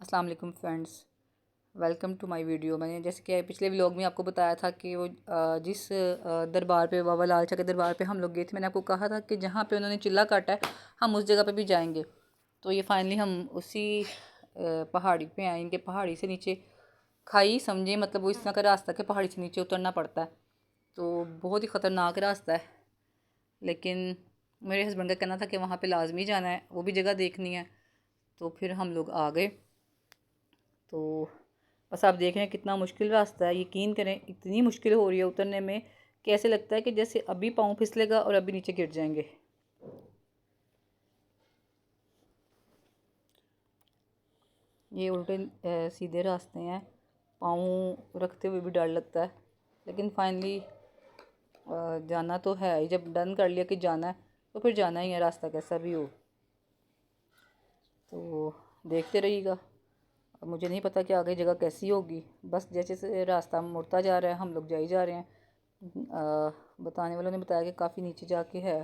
अस्सलाम वालेकुम friends, welcome to my video. मैंने जैसे कि पिछले व्लॉग में आपको बताया था कि वो जिस दरबार पे बाबा लाल शाह के दरबार पे हम लोग गए थे, मैंने आपको कहा था कि जहाँ पे उन्होंने चिल्ला काटा है हम उस जगह पे भी जाएंगे। तो ये फाइनली हम उसी पहाड़ी पे आए। इनके पहाड़ी से नीचे खाई समझे, मतलब वो इस तरह का रास्ता कि पहाड़ी से नीचे उतरना पड़ता है, तो बहुत ही ख़तरनाक रास्ता है। लेकिन मेरे हस्बैंड का कहना था कि वहाँ पे लाजमी जाना है, वो भी जगह देखनी है। तो फिर हम लोग आ गए। तो बस आप देख रहे हैं कितना मुश्किल रास्ता है। यकीन करें इतनी मुश्किल हो रही है उतरने में कि ऐसे लगता है कि जैसे अभी पाँव फिसलेगा और अभी नीचे गिर जाएंगे। ये उल्टे सीधे रास्ते हैं, पाँव रखते हुए भी डर लगता है। लेकिन फाइनली जाना तो है ही। जब डन कर लिया कि जाना है तो फिर जाना ही है, रास्ता कैसा भी हो। तो देखते रहिएगा। अब मुझे नहीं पता कि आगे जगह कैसी होगी, बस जैसे से रास्ता मुड़ता जा रहा है हम लोग जाई जा रहे हैं। बताने वालों ने बताया कि काफ़ी नीचे जाके है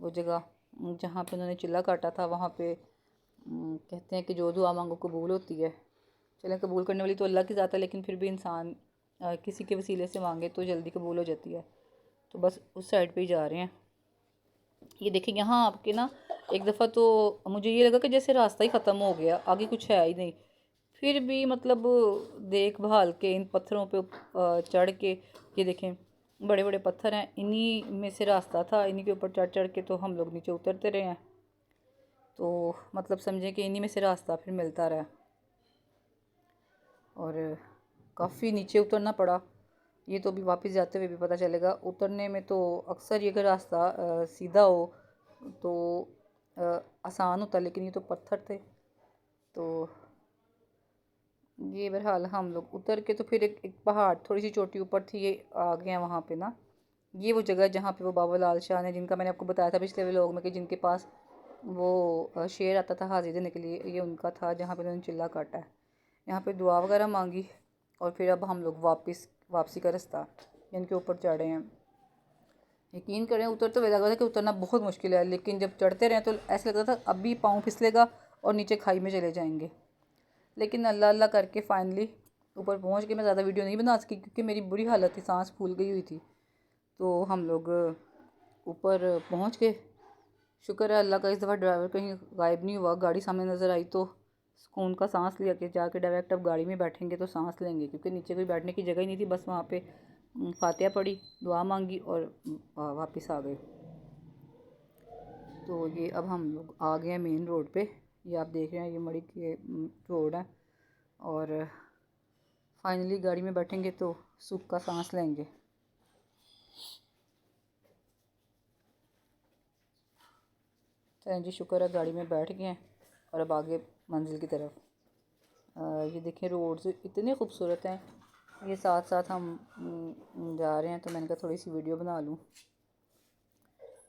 वो जगह जहाँ पे उन्होंने चिल्ला काटा था। वहाँ पे कहते हैं कि जो दुआ मांगो कबूल होती है। चलें, कबूल करने वाली तो अल्लाह की ज़ात है, लेकिन फिर भी इंसान किसी के वसीले से मांगे तो जल्दी कबूल हो जाती है। तो बस उस साइड पे ही जा रहे हैं। ये देखिए यहाँ आपके ना, एक दफ़ा तो मुझे ये लगा कि जैसे रास्ता ही ख़त्म हो गया, आगे कुछ है ही नहीं। फिर भी मतलब देखभाल के इन पत्थरों पे चढ़ के, ये देखें बड़े बड़े पत्थर हैं, इन्हीं में से रास्ता था, इन्हीं के ऊपर चढ़ चढ़ के तो हम लोग नीचे उतरते रहे हैं। तो मतलब समझें कि इन्हीं में से रास्ता फिर मिलता रहा और काफ़ी नीचे उतरना पड़ा। ये तो अभी वापस जाते हुए भी पता चलेगा। उतरने में तो अक्सर ये अगर रास्ता सीधा हो तो आसान होता, लेकिन ये तो पत्थर थे। तो ये बहरहाल हम लोग उतर के तो फिर एक पहाड़ थोड़ी सी चोटी ऊपर थी, ये आ गए हैं वहाँ पे ना। ये वो जगह जहाँ पे वो बाबा लाल शाह ने, जिनका मैंने आपको बताया था पिछले व्लॉग में कि जिनके पास वो शेर आता था हाजिर देने के लिए, ये उनका था जहाँ पे उन्होंने चिल्ला काटा है। यहाँ पे दुआ वगैरह मांगी और फिर अब हम लोग वापसी का रास्ता इनके ऊपर चढ़े हैं। यकीन करें उतर तो लगा था कि उतरना बहुत मुश्किल है, लेकिन जब चढ़ते रहे तो ऐसा लगता था अभी पाँव फिसलेगा और नीचे खाई में चले जाएंगे। लेकिन अल्लाह अल्लाह करके फाइनली ऊपर पहुंच के मैं ज़्यादा वीडियो नहीं बना सकी क्योंकि मेरी बुरी हालत थी, सांस फूल गई हुई थी। तो हम लोग ऊपर पहुंच गए। शुक्र है अल्लाह का, इस दफ़ा ड्राइवर कहीं गायब नहीं हुआ। गाड़ी सामने नज़र आई तो सुकून का सांस लिया कि जाके डायरेक्ट अब गाड़ी में बैठेंगे तो सांस लेंगे, क्योंकि नीचे कोई बैठने की जगह ही नहीं थी। बस वहाँ पे फातिहा पढ़ी, दुआ मांगी और वापस आ गए। तो ये अब हम लोग आ गए हैं मेन रोड पे। ये आप देख रहे हैं, ये मड़ी के रोड है और फाइनली गाड़ी में बैठेंगे तो सुख का सांस लेंगे। चलें जी, शुक्र है गाड़ी में बैठ गए हैं और अब आगे मंजिल की तरफ। ये देखें रोड्स इतने खूबसूरत हैं। ये साथ साथ हम जा रहे हैं तो मैंने कहा थोड़ी सी वीडियो बना लूँ।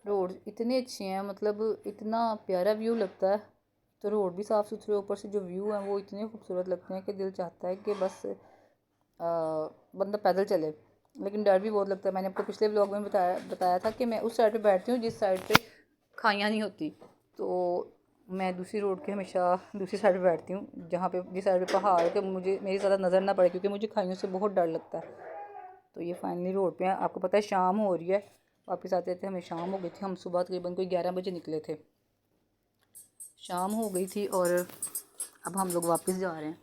रोड इतने अच्छे हैं, मतलब इतना प्यारा व्यू लगता है। तो रोड भी साफ़ सुथरे, ऊपर से जो व्यू हैं वो इतने खूबसूरत लगते हैं कि दिल चाहता है कि बस बंदा पैदल चले। लेकिन डर भी बहुत लगता है। मैंने आपको पिछले व्लॉग में बताया था कि मैं उस साइड पे बैठती हूँ जिस साइड पे खाइयाँ नहीं होती। तो मैं दूसरी रोड के हमेशा दूसरी साइड पे बैठती हूँ, जहाँ पे जिस साइड पे पहाड़ है, कि मुझे मेरी ज़्यादा नज़र ना पड़े, क्योंकि मुझे खाइयों से बहुत डर लगता है। तो ये फाइनली रोड पे हैं। आपको पता है शाम हो रही है, वापस आते थे हमें शाम हो गई थी। हम सुबह तकरीबन कोई 11 बजे निकले थे, शाम हो गई थी और अब हम लोग वापस जा रहे हैं।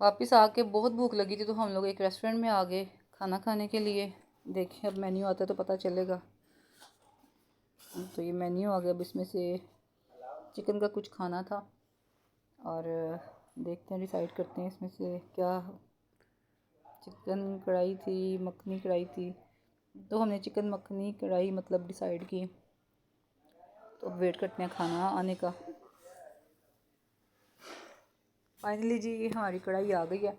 वापस आके बहुत भूख लगी थी तो हम लोग एक रेस्टोरेंट में आ गए खाना खाने के लिए। देखें अब मेन्यू आता है तो पता चलेगा। तो ये मेन्यू आ गया, अब इसमें से चिकन का कुछ खाना था और देखते हैं, डिसाइड करते हैं इसमें से क्या। चिकन कढ़ाई थी, मखनी कढ़ाई थी, तो हमने चिकन मखनी कढ़ाई मतलब डिसाइड की। तो अब वेट करते हैं खाना आने का। फाइनली जी हमारी कढ़ाई आ गई है।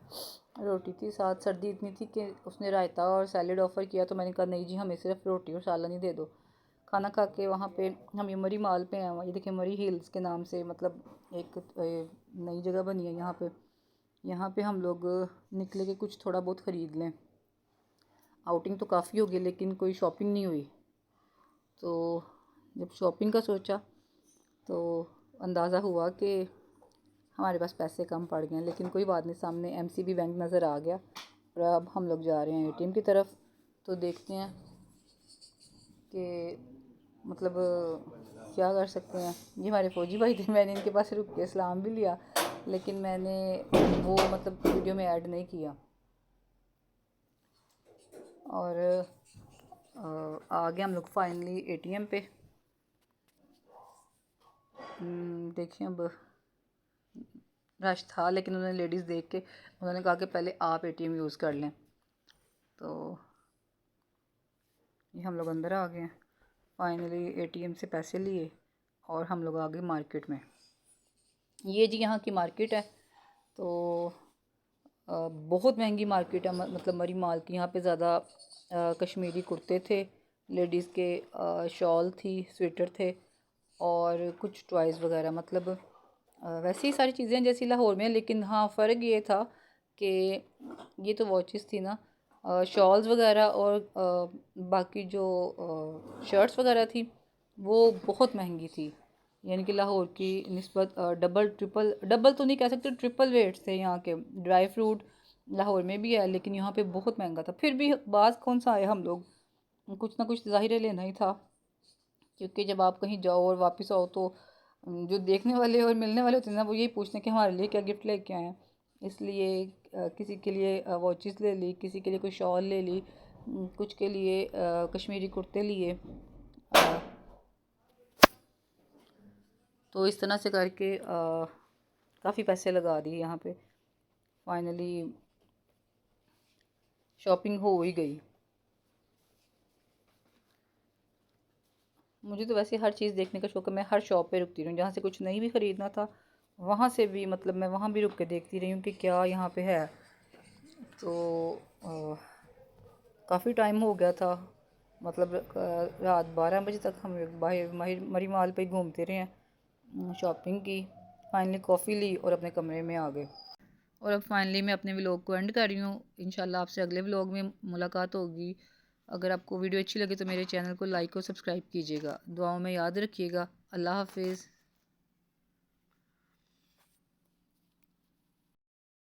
रोटी थी साथ, सर्दी इतनी थी कि उसने रायता और सैलेड ऑफ़र किया, तो मैंने कहा नहीं जी, हमें सिर्फ रोटी और सालन ही दे दो। खाना खा के वहाँ पे हम ये मरी माल पे हैं। ये देखिए मरी हिल्स के नाम से मतलब एक नई जगह बनी है यहाँ पे। यहाँ पे हम लोग निकले के कुछ थोड़ा बहुत ख़रीद लें। आउटिंग तो काफ़ी होगी लेकिन कोई शॉपिंग नहीं हुई। तो जब शॉपिंग का सोचा तो अंदाज़ा हुआ कि हमारे पास पैसे कम पड़ गए हैं, लेकिन कोई बात नहीं, सामने एमसीबी बैंक नज़र आ गया और अब हम लोग जा रहे हैं एटीएम की तरफ। तो देखते हैं कि मतलब क्या कर सकते हैं। ये हमारे फ़ौजी भाई थे, मैंने इनके पास रुक के सलाम भी लिया, लेकिन मैंने वो मतलब वीडियो में ऐड नहीं किया। और आ गए हम लोग फाइनली एटीएम पे। देखिए अब रश था, लेकिन उन्होंने लेडीज़ देख के उन्होंने कहा कि पहले आप एटीएम यूज़ कर लें। तो ये हम लोग अंदर आ गए हैं फाइनली, एटीएम से पैसे लिए और हम लोग आ गए मार्केट में। ये जी यहाँ की मार्केट है। तो बहुत महंगी मार्केट है, मतलब मरी माल की। यहाँ पे ज़्यादा कश्मीरी कुर्ते थे, लेडीज़ के शॉल थी, स्वेटर थे और कुछ टॉयज़ वगैरह। मतलब वैसे ही सारी चीज़ें जैसी लाहौर में, लेकिन हाँ फ़र्क ये था कि ये तो वॉचेस थी ना, शॉल्स वगैरह और बाकी जो शर्ट्स वगैरह थी वो बहुत महंगी थी। यानी कि लाहौर की निस्बत डबल ट्रिपल, डबल तो नहीं कह सकते, ट्रिपल रेट्स थे यहाँ के। ड्राई फ्रूट लाहौर में भी है, लेकिन यहाँ पे बहुत महंगा था। फिर भी बाज़ कौन सा आए, हम लोग कुछ ना कुछ ज़ाहिर लेना ही था, क्योंकि जब आप कहीं जाओ और वापस आओ तो जो देखने वाले और मिलने वाले होते हैं ना, वो यही पूछते हैं कि हमारे लिए क्या गिफ्ट लेके आए हैं। इसलिए किसी के लिए वॉचेस ले ली, किसी के लिए कोई शॉल ले ली, कुछ के लिए कश्मीरी कुर्ते लिए। तो इस तरह से करके काफ़ी पैसे लगा दिए यहाँ पे। फाइनली शॉपिंग हो ही गई। मुझे तो वैसे हर चीज़ देखने का शौक है, मैं हर शॉप पे रुकती रही हूँ। जहाँ से कुछ नहीं भी ख़रीदना था वहाँ से भी, मतलब मैं वहाँ भी रुक के देखती रही हूँ कि क्या यहाँ पे है। तो काफ़ी टाइम हो गया था, मतलब रात 12 बजे तक हम बाहर मरी माल पे घूमते रहे हैं, शॉपिंग की। फाइनली कॉफ़ी ली और अपने कमरे में आ गए। और अब फाइनली मैं अपने व्लॉग को एंड कर रही हूँ। इंशाल्लाह आपसे अगले व्लॉग में मुलाकात होगी। अगर आपको वीडियो अच्छी लगे तो मेरे चैनल को लाइक और सब्सक्राइब कीजिएगा। दुआओं में याद रखिएगा। अल्लाह हाफिज़।